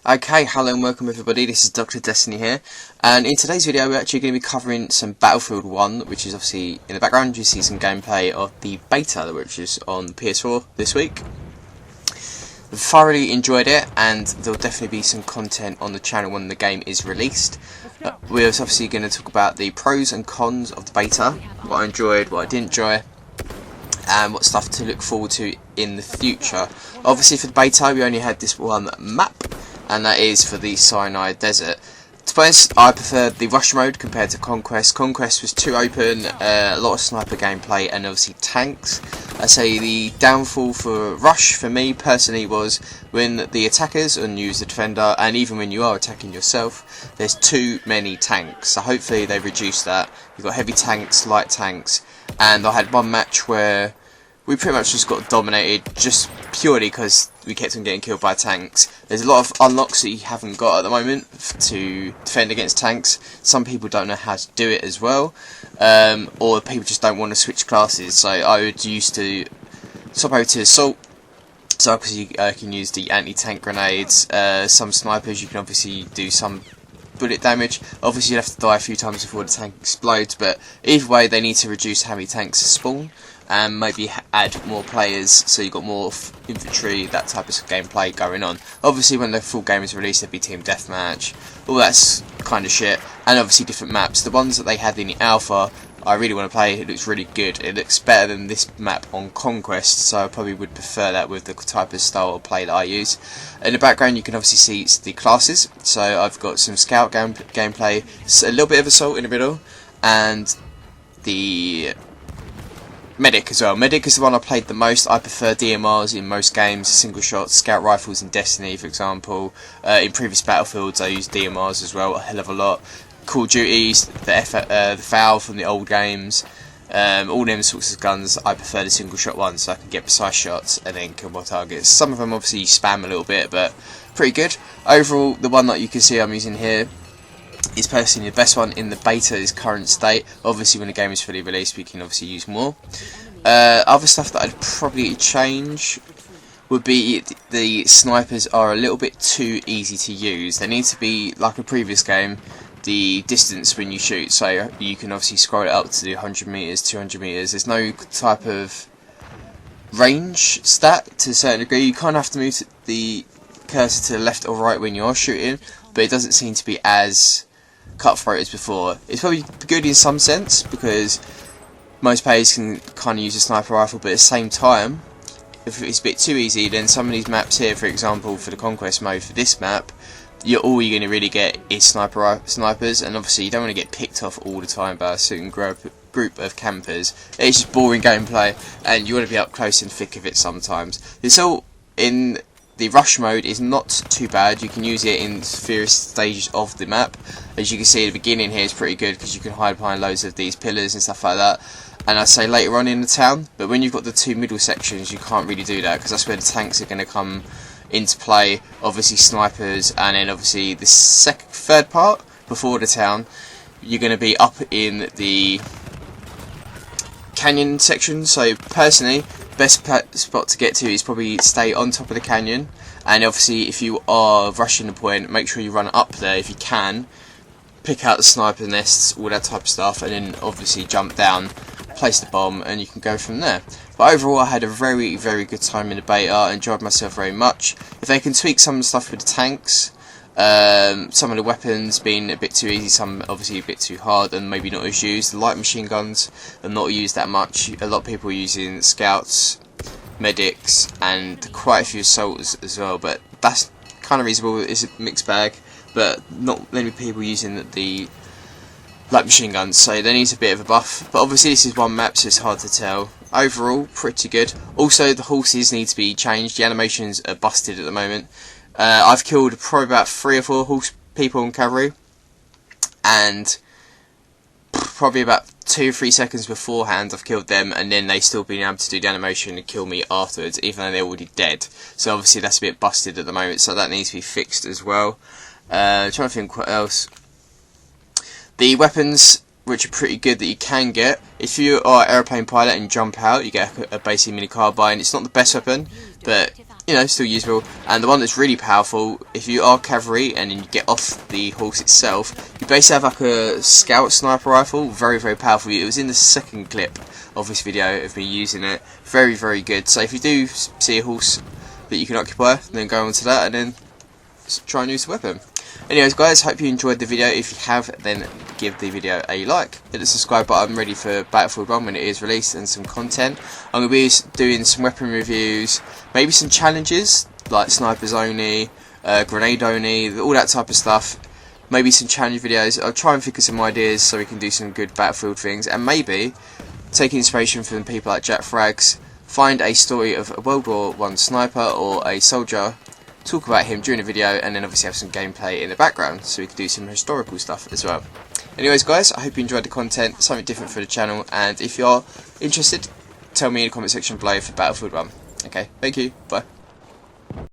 Okay, hello and welcome everybody, this is Dr. Destiny here, and in today's video we're actually going to be covering some Battlefield 1, which is obviously in the background. You see some gameplay of the beta, which is on PS4 this week. I've thoroughly enjoyed it, and there'll definitely be some content on the channel when the game is released. We're obviously going to talk about the pros and cons of the beta, what I enjoyed, what I didn't enjoy, and what stuff to look forward to in the future. Obviously for the beta we only had this one map, and that is for the Sinai Desert. To be honest, I preferred the rush mode compared to Conquest. Conquest was too open, a lot of sniper gameplay and obviously tanks. I say the downfall for rush for me personally was when the attackers and use the defender, and even when you are attacking yourself, there's too many tanks. So hopefully they reduce that. You've got heavy tanks, light tanks, and I had one match where we pretty much just got dominated just purely because we kept on getting killed by tanks. There's a lot of unlocks that you haven't got at the moment to defend against tanks. Some people don't know how to do it as well, or people just don't want to switch classes. So I would used to swap over to assault, so because you can use the anti-tank grenades. Some snipers you can obviously do some bullet damage. Obviously you have to die a few times before the tank explodes, but either way they need to reduce how many tanks spawn and maybe add more players so you've got more infantry, that type of gameplay going on. Obviously when the full game is released there'll be team deathmatch, all that kind of shit, and obviously different maps. The ones that they had in the alpha I really want to play. It looks really good. It looks better than this map on Conquest, so I probably would prefer that with the type of style of play that I use. In the background you can obviously see the classes, so I've got some scout gameplay, a little bit of assault in the middle, and the medic as well. Medic is the one I played the most. I prefer DMRs in most games, single shots, scout rifles in Destiny for example. In previous Battlefields I used DMRs as well, a hell of a lot. Call of Duties, the FAL from the old games, all them sorts of guns, I prefer the single shot ones so I can get precise shots and then kill more targets. Some of them obviously spam a little bit, but pretty good. Overall, the one that you can see I'm using here is personally the best one in the beta's current state. Obviously when the game is fully released we can obviously use more. Other stuff that I'd probably change would be the snipers are a little bit too easy to use. They need to be, like a previous game, the distance when you shoot, so you can obviously scroll it up to the 100 meters, 200 meters. There's no type of range stat to a certain degree. You kind of have to move the cursor to the left or right when you're shooting, but it doesn't seem to be as cutthroat as before. It's probably good in some sense because most players can kind of use a sniper rifle, but at the same time, if it's a bit too easy, then some of these maps here, for example for the Conquest mode for this map, all you're going to really get is snipers, and obviously you don't want to get picked off all the time by a certain group of campers. It's just boring gameplay, and you want to be up close and thick of it sometimes. This all in the rush mode is not too bad. You can use it in various stages of the map. As you can see at the beginning here is pretty good because you can hide behind loads of these pillars and stuff like that. And I say later on in the town, but when you've got the two middle sections you can't really do that because that's where the tanks are going to come into play. Obviously snipers, and then obviously the third part before the town you're going to be up in the canyon section. So personally best spot to get to is probably stay on top of the canyon, and obviously if you are rushing the point make sure you run up there if you can, pick out the sniper nests, all that type of stuff, and then obviously jump down, place the bomb, and you can go from there. But overall I had a very good time in the beta. I enjoyed myself very much. If they can tweak some of the stuff with the tanks, some of the weapons being a bit too easy, some obviously a bit too hard and maybe not as used. The light machine guns are not used that much. A lot of people are using scouts, medics, and quite a few assaults as well, but that's kind of reasonable. It's a mixed bag, but not many people using the light machine guns, so there needs a bit of a buff. But obviously this is one map so it's hard to tell. Overall pretty good. Also the horses need to be changed. The animations are busted at the moment. I've killed probably about 3 or 4 horse people on cavalry, and probably about 2 or 3 seconds beforehand I've killed them, and then they still been able to do the animation and kill me afterwards even though they're already dead. So obviously that's a bit busted at the moment, so that needs to be fixed as well. Trying to think what else. The weapons, which are pretty good that you can get. If you are an aeroplane pilot and jump out, you get a basic mini carbine. It's not the best weapon, but you know, still usable. And the one that's really powerful, if you are cavalry and you get off the horse itself, you basically have like a scout sniper rifle. Very, very powerful. It was in the second clip of this video of me using it. Very, very good. So if you do see a horse that you can occupy, then go on to that and then try and use the weapon. Anyways guys, hope you enjoyed the video. If you have, then give the video a like, hit the subscribe button, ready for Battlefield 1 when it is released, and some content. I'm going to be doing some weapon reviews, maybe some challenges like snipers only, grenade only, all that type of stuff. Maybe some challenge videos. I'll try and think of some ideas so we can do some good Battlefield things, and maybe take inspiration from people like Jack Frags, find a story of a World War I sniper or a soldier, talk about him during the video, and then obviously have some gameplay in the background so we can do some historical stuff as well. Anyways guys, I hope you enjoyed the content, something different for the channel, and if you are interested, tell me in the comment section below for Battlefield 1. Okay, thank you, bye.